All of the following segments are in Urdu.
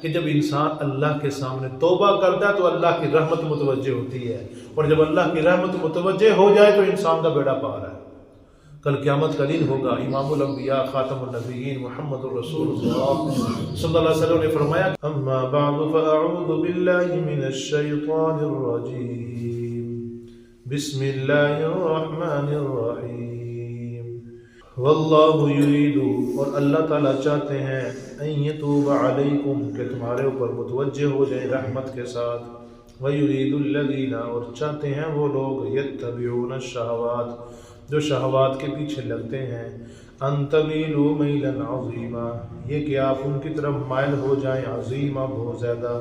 کہ جب انسان اللہ کے سامنے توبہ کرتا ہے تو اللہ کی رحمت متوجہ ہوتی ہے، اور جب اللہ کی رحمت متوجہ ہو جائے تو انسان کا بیڑا پار ہے۔ کل قیامت کا دن ہوگا، امام الانبیاء خاتم النبیین محمد الرسول اللہ صلی اللہ علیہ وسلم نے فرمایا، اما بعد فاعوذ باللہ من الشیطان الرجیم، بسم اللہ الرحمن الرحیم، واللہ یرید، اور اللہ تعالیٰ چاہتے ہیں، ان یتوب علیکم، کہ تمہارے اوپر متوجہ ہو جائیں رحمت کے ساتھ، وَيُرِيدُ الَّذِينَ، اور چاہتے ہیں وہ لوگ، يَتَّبِعُونَ الشَّهَوَاتِ، جو شہوات کے پیچھے لگتے ہیں، أَن تَمِيلُوا مَيْلًا عَظِيمًا، یہ کہ آپ ان کی طرف مائل ہو جائیں، عظیمہ بہت زیادہ،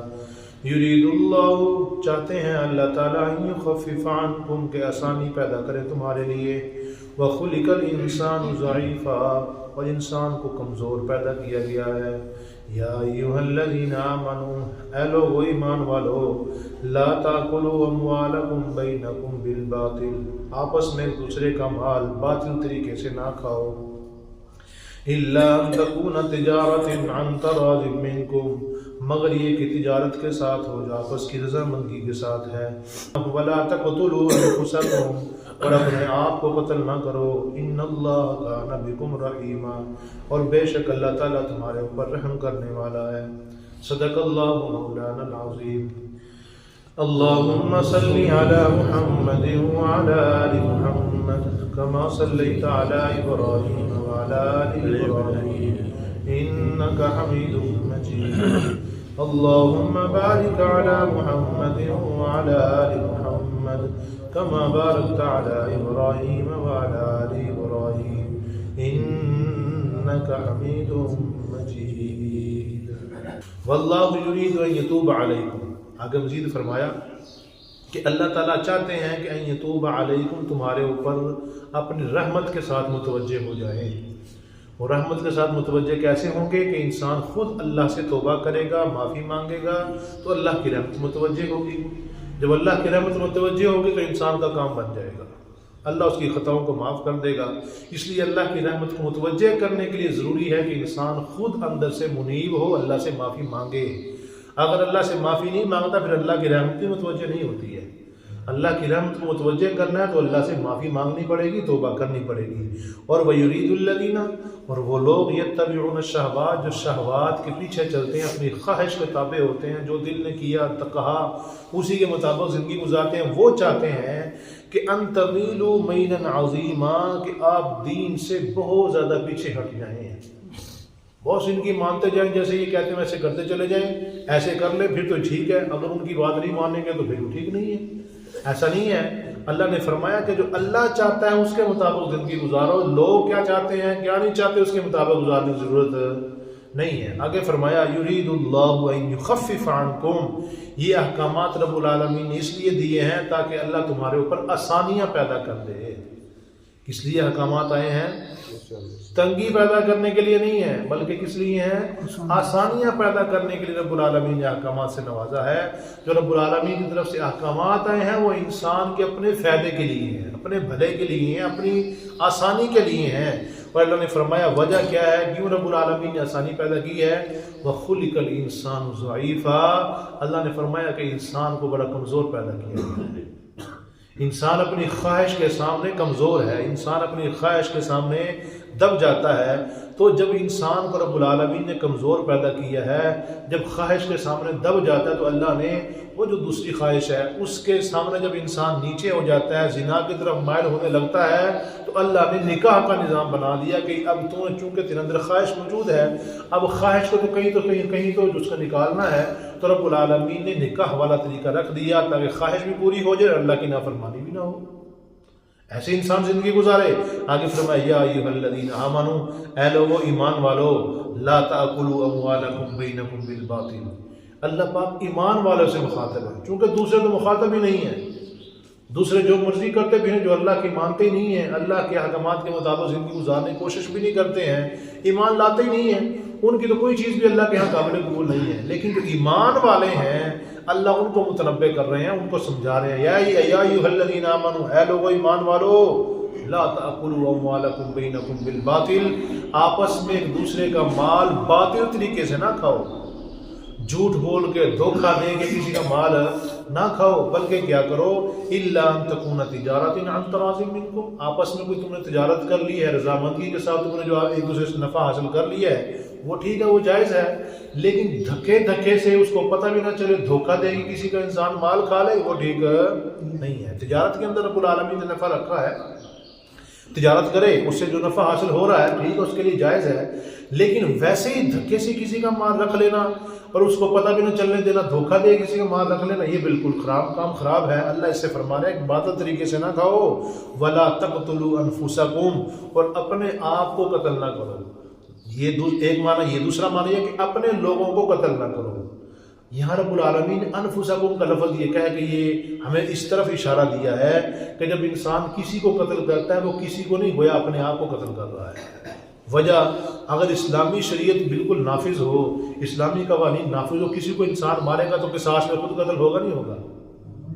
یرید اللہ، چاہتے ہیں اللہ تعالیٰ، ان یخفف عنکم، کہ آسانی پیدا کرے تمہارے لیے، وخلق الانسان ضعیفا، اور انسان کو کمزور پیدا کیا گیا ہے، یا ایھا الذین آمنوا، اے لوگو ایمان والو، لا تاکلوا اموالکم بینکم بالباطل، آپس میں ایک دوسرے کا مال باطل طریقے سے نہ کھاؤ، الا ان تکون تجارت عن تراض منکم، مگر یہ کہ تجارت کے ساتھ ہو، جو آپس کی رضامندی کے ساتھ ہے، ولا تقتلوا انفسکم، اور اپنے آپ کو قتل نہ کرو، ان اللہ کان بکم رحیما، اور بے شک اللہ تعالیٰ تمہارے اوپر رحم کرنے والا ہے۔ صدق اللہ مولانا العظیم۔ اللہم صلی علی محمد وعلی آل محمد کما صلیت علی ابراہیم وعلی آل ابراہیم انک حمید مجید۔ اللہم بارک علی محمد وعلی آل محمد کما بارکت علی ابراہیم وعلی آل ابراہیم انک حمید مجید۔ واللہ یرید ان یتوب علیکم، آگے مزید فرمایا کہ اللہ تعالیٰ چاہتے ہیں کہ ان یتوب علیکم، تمہارے اوپر اپنی رحمت کے ساتھ متوجہ ہو جائیں۔ اور رحمت کے ساتھ متوجہ کیسے ہوں گے؟ کہ انسان خود اللہ سے توبہ کرے گا، معافی مانگے گا تو اللہ کی رحمت متوجہ ہوگی۔ جب اللہ کی رحمت متوجہ ہوگی تو انسان کا کام بن جائے گا، اللہ اس کی خطاؤں کو معاف کر دے گا۔ اس لیے اللہ کی رحمت کو متوجہ کرنے کے لیے ضروری ہے کہ انسان خود اندر سے منیب ہو، اللہ سے معافی مانگے۔ اگر اللہ سے معافی نہیں مانگتا پھر اللہ کی رحمت بھی متوجہ نہیں ہوتی ہے۔ اللہ کی رحمت کو متوجہ کرنا ہے تو اللہ سے معافی مانگنی پڑے گی، توبہ کرنی پڑے گی۔ اور وَيُرِيدُ الَّذِينَ، اور وہ لوگ يَتَّبِعُونَ الشَّهَوَاتِ، جو شہوات کے پیچھے چلتے ہیں، اپنی خواہش کے تابع ہوتے ہیں، جو دل نے کیا کہا اسی کے مطابق زندگی گزارتے ہیں، وہ چاہتے ہیں کہ أَن تَمِيلُوا مَيْلًا عَظِيمًا، کہ آپ دین سے بہت زیادہ پیچھے ہٹ جائیں۔ بہت سے ان کی مانتے جائیں، جیسے یہ کہتے ہیں ویسے کرتے چلے جائیں، ایسے کر لیں پھر تو ٹھیک ہے، اگر ان کی بات نہیں مانیں گے تو پھر وہ ٹھیک نہیں ہے۔ ایسا نہیں ہے، اللہ نے فرمایا کہ جو اللہ چاہتا ہے اس کے مطابق زندگی گزارو، لوگ کیا چاہتے ہیں کیا نہیں چاہتے اس کے مطابق گزارنے کی ضرورت نہیں ہے۔ آگے فرمایا یرید اللہ ان یخفف عنکم، یہ احکامات رب العالمین نے اس لیے دیے ہیں تاکہ اللہ تمہارے اوپر آسانیاں پیدا کر دے۔ کس لیے احکامات آئے ہیں؟ تنگی پیدا کرنے کے لیے نہیں ہے، بلکہ کس لیے ہیں؟ آسانیاں پیدا کرنے کے لیے رب العالمین نے احکامات سے نوازا ہے۔ جو رب العالمین کی طرف سے احکامات آئے ہیں وہ انسان کے اپنے فائدے کے لیے ہیں، اپنے بھلے کے لیے ہیں، اپنی آسانی کے لیے ہیں۔ اور اللہ نے فرمایا وجہ کیا ہے، کیوں رب العالمین نے آسانی پیدا کی ہے؟ وَخُلِقَ الْإِنسَانُ ضَعِيفًا، اللہ نے فرمایا کہ انسان کو بڑا کمزور پیدا کیا ہے۔ انسان اپنی خواہش کے سامنے کمزور ہے، انسان اپنی خواہش کے سامنے دب جاتا ہے۔ تو جب انسان کو رب العالمین نے کمزور پیدا کیا ہے، جب خواہش کے سامنے دب جاتا ہے تو اللہ نے وہ جو دوسری خواہش ہے اس کے سامنے جب انسان نیچے ہو جاتا ہے، زنا کی طرف مائل ہونے لگتا ہے، تو اللہ نے نکاح کا نظام بنا دیا کہ اب تو چونکہ تیرے اندر خواہش موجود ہے، اب خواہش کو تو کہیں تو اس کو نکالنا ہے، تو رب العالمین نے نکاح والا طریقہ رکھ دیا تاکہ خواہش بھی پوری ہو جائے اور اللہ کی نافرمانی بھی نہ ہو۔ ایسے انسان زندگی گزارے۔ آگے فرمایا یا ایھا الذین آمنوا، اے لوگو ایمان والو، لا تاکلوا اموالکم بینکم بالباطل، اللہ پاک ایمان والوں سے مخاطب ہے، چونکہ دوسرے تو مخاطب ہی نہیں ہیں، دوسرے جو مرضی کرتے بھی ہیں، جو اللہ کی مانتے ہی نہیں ہیں، اللہ کے احکامات کے مطابق زندگی گزارنے کی کوشش بھی نہیں کرتے ہیں، ایمان لاتے ہی نہیں ہیں، ان کی تو کوئی چیز بھی اللہ کے یہاں قابل قبول نہیں ہے۔ لیکن جو ایمان والے ہیں اللہ ان کو متنبع کر رہے ہیں، ان کو سمجھا رہے ہیں، یا ایھا الذین آمنوا، اے لوگو ایمان والو، لا تاکلوا اموالکم بینکم بالباطل، آپس میں ایک دوسرے کا مال باطل طریقے سے نہ کھاؤ۔ جھوٹ بول کے دھوکہ دے کے کسی کا مال نہ کھاؤ، بلکہ کیا کرو الا ان تکون تجارت عن تراض منکم، آپس میں کوئی تم نے تجارت کر لی ہے رضامندی کے ساتھ، تم نے جو ایک دوسرے سے نفع حاصل کر لیا ہے وہ ٹھیک ہے، وہ جائز ہے، لیکن دھکے سے اس کو پتہ بھی نہ چلے دھوکہ دے گی کسی کا انسان مال کھا لے، وہ ٹھیک نہیں ہے۔ تجارت کے اندر رب العالمین نے نفع رکھا ہے، تجارت کرے، اس سے جو نفع حاصل ہو رہا ہے ٹھیک ہے، اس کے لیے جائز ہے، لیکن ویسے ہی دھکے سے کسی کا مال رکھ لینا اور اس کو پتہ بھی نہ چلنے دینا، دھوکہ دے کسی کا مال رکھ لینا، یہ بالکل کام خراب ہے۔ اللہ اس سے فرما رہا ہے کہ باطل طریقے سے نہ کھاؤ، ولا تقتلوا انفسکم، اور اپنے آپ کو قتل نہ کرو۔ یہ ایک معنی، یہ دوسرا معنی ہے کہ اپنے لوگوں کو قتل نہ کرو۔ یہاں رب العالمین نے انفسکم کا لفظ یہ کہہ کہ یہ ہمیں اس طرف اشارہ دیا ہے کہ جب انسان کسی کو قتل کرتا ہے وہ کسی کو نہیں، گویا اپنے آپ کو قتل کر رہا ہے۔ وجہ اگر اسلامی شریعت بالکل نافذ ہو، اسلامی قوانین نافذ ہو، کسی کو انسان مارے گا تو قصاص میں خود قتل ہوگا نہیں ہوگا،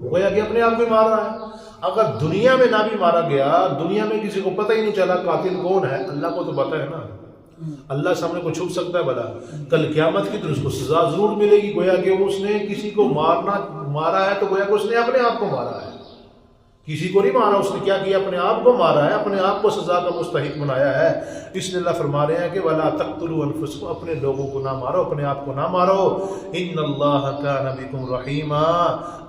گویا کہ اپنے آپ کو مار رہا ہے۔ اگر دنیا میں نہ بھی مارا گیا، دنیا میں کسی کو پتہ ہی نہیں چلا قاتل کون ہے، اللہ کو تو پتہ ہے نا، اللہ سامنے کو چھپ سکتا ہے بھلا؟ کل قیامت کی دن اس کو سزا ضرور ملے گی، گویا کہ اس نے کسی کو مارا ہے تو گویا کہ اس نے اپنے آپ کو مارا ہے، کسی کو نہیں مارا، اس نے کیا کیا؟ اپنے آپ کو مارا ہے، اپنے آپ کو سزا کا مستحق بنایا ہے۔ اس لیے اللہ فرما رہے ہیں کہ وَلَا تَقْتُلُوا أَنفُسَكُمْ، اپنے لوگوں کو نہ مارو، اپنے آپ کو نہ مارو، إِنَّ اللَّهَ كَانَ بِكُمْ رَحِيمًا،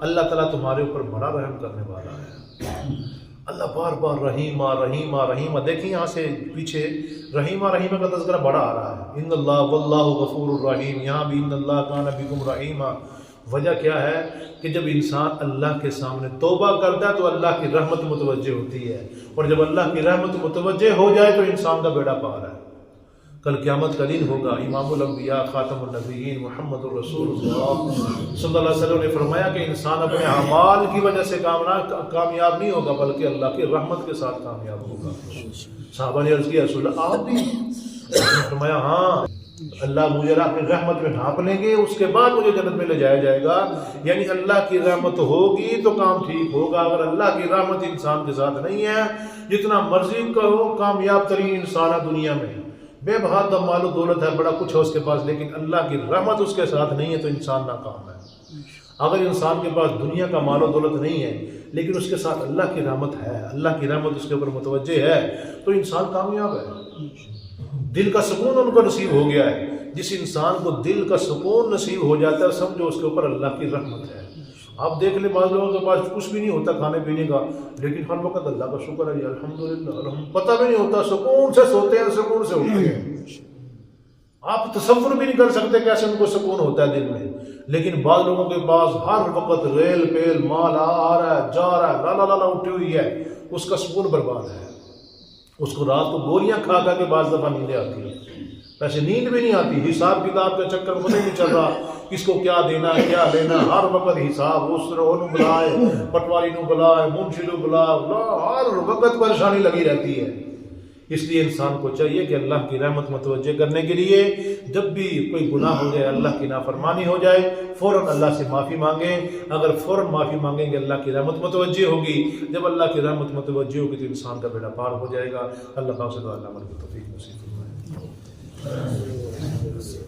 اللہ تعالیٰ تمہارے اوپر بڑا رحم کرنے والا ہے۔ اللہ بار بار رحیمہ رحیمہ رحیمہ، دیکھیں یہاں سے پیچھے رحیمہ رحیمہ کا تذکرہ بڑا آ رہا ہے، ان اللہ واللہ غفور الرحیم، یہاں بھی ان اللہ کان بکم رحیمہ۔ وجہ کیا ہے کہ جب انسان اللہ کے سامنے توبہ کرتا ہے تو اللہ کی رحمت متوجہ ہوتی ہے، اور جب اللہ کی رحمت متوجہ ہو جائے تو انسان کا بیڑا پار ہے۔ کل قیامت کا دن ہوگا، امام الانبیاء خاتم النبیین محمد الرسول اللہ صلی اللہ علیہ وسلم نے فرمایا کہ انسان اپنے اعمال کی وجہ سے کامیاب نہیں ہوگا بلکہ اللہ کی رحمت کے ساتھ کامیاب ہوگا۔ صحابہ نے عرض کیا رسول اللہ آپ بھی؟ فرمایا ہاں، اللہ مجھے اپنی رحمت میں ڈھانپ لیں گے، اس کے بعد مجھے جنت میں لے جایا جائے گا، یعنی اللہ کی رحمت ہوگی تو کام ٹھیک ہوگا۔ اگر اللہ کی رحمت انسان کے ساتھ نہیں ہے، جتنا مرضی کہو کامیاب ترین انسان ہے دنیا میں، بے بہادہ مال و دولت ہے، بڑا کچھ ہے اس کے پاس، لیکن اللہ کی رحمت اس کے ساتھ نہیں ہے تو انسان ناکام ہے۔ اگر انسان کے پاس دنیا کا مال و دولت نہیں ہے لیکن اس کے ساتھ اللہ کی رحمت ہے، اللہ کی رحمت اس کے اوپر متوجہ ہے، تو انسان کامیاب ہے۔ دل کا سکون ان کو نصیب ہو گیا ہے۔ جس انسان کو دل کا سکون نصیب ہو جاتا ہے سمجھو اس کے اوپر اللہ کی رحمت ہے۔ آپ دیکھ لیں بعض لوگوں کے پاس کچھ بھی نہیں ہوتا کھانے پینے کا، لیکن ہر وقت اللہ کا شکر ہے جی الحمدللہ، پتہ بھی نہیں ہوتا، سکون سے سوتے ہیں، سکون سے اٹھتے ہیں، آپ تصور بھی نہیں کر سکتے کیسے ان کو سکون ہوتا ہے دل میں۔ لیکن بعض لوگوں کے پاس ہر وقت ریل پیل مال آ رہا ہے جا رہا ہے، لا لا لا اٹھی ہوئی ہے، اس کا سکون برباد ہے۔ اس کو رات کو گولیاں کھا کر کے بعض دفعہ نیندیں آتی ہیں، ویسے نیند بھی نہیں آتی، حساب کتاب کا چکر مجھے نہیں چل رہا، کس کو کیا دینا کیا لینا، ہر وقت حساب، اس نو بلائے، پٹواری نو بلائے، منشی نو بلائے، ہر وقت پریشانی لگی رہتی ہے۔ اس لیے انسان کو چاہیے کہ اللہ کی رحمت متوجہ کرنے کے لیے جب بھی کوئی گناہ ہو جائے، اللہ کی نافرمانی ہو جائے، فوراً اللہ سے معافی مانگیں۔ اگر فوراً معافی مانگیں گے اللہ کی رحمت متوجہ ہوگی، جب اللہ کی رحمت متوجہ ہوگی تو انسان کا بیڑا پار ہو جائے گا۔ اللہ پاک سے دعا اللہ عمل کی توفیق نصیب فرمائے۔